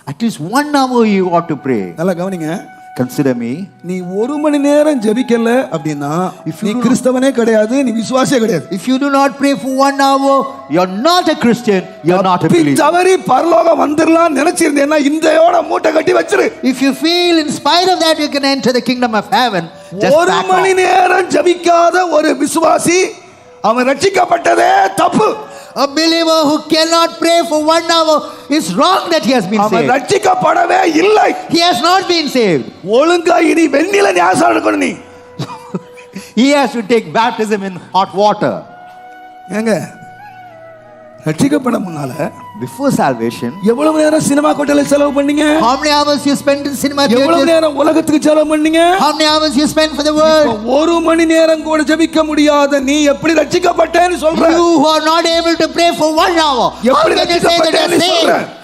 At least 1 hour you ought to pray. நல்லா கவனிங்க. Consider me. நீ 1 மணி நேரம் ஜெபிக்கல அப்படினா நீ கிறிஸ்தவனே கிடையாது, நீ விசுவாசியே கிடையாது. If you do not pray for 1 hour, you're not a Christian, you're not a believer. தவறி பரலோகம் வந்திரலாம் நினைச்சிருந்தேன்னா இந்தையோட மூட்டை கட்டி வச்சிரு. If you feel in spite of that you can enter the kingdom of heaven, just 1 மணி நேரம் ஜெபிக்காத ஒரு விசுவாசி அவன் ரட்சிக்கப்பட்டதே தப்பு. A believer who cannot pray for 1 hour is wrong that he has been அவன் saved. ரட்சிக்கப்படவே இல்லை. He has not been saved. ஒழுங்கா இனி வெண்ணில ஞானஸ்நானம் எடுக்கணும் நீ. He has to take baptism in hot water. ஏங்க ரட்சிக்கப்பட முன்னால Before salvation, எவ்வளவு நேரம் சினிமா கோட்டையில செலவு பண்ணீங்க? how many hours you spent in cinema எவ்வளவு theaters? நேரம் உலகத்துக்கு செலவு பண்ணீங்க? How many hours you spent for the world? 1 மணி நேரம் கூட ஜெபிக்க முடியாத நீ எப்படி ரட்சிக்கப்பட்டேன்னு சொல்ற? You who are not able to pray for 1 hour, how எப்படி can you say that you are ரட்சிக்கப்பட்டேன்னு சொல்ற? saved?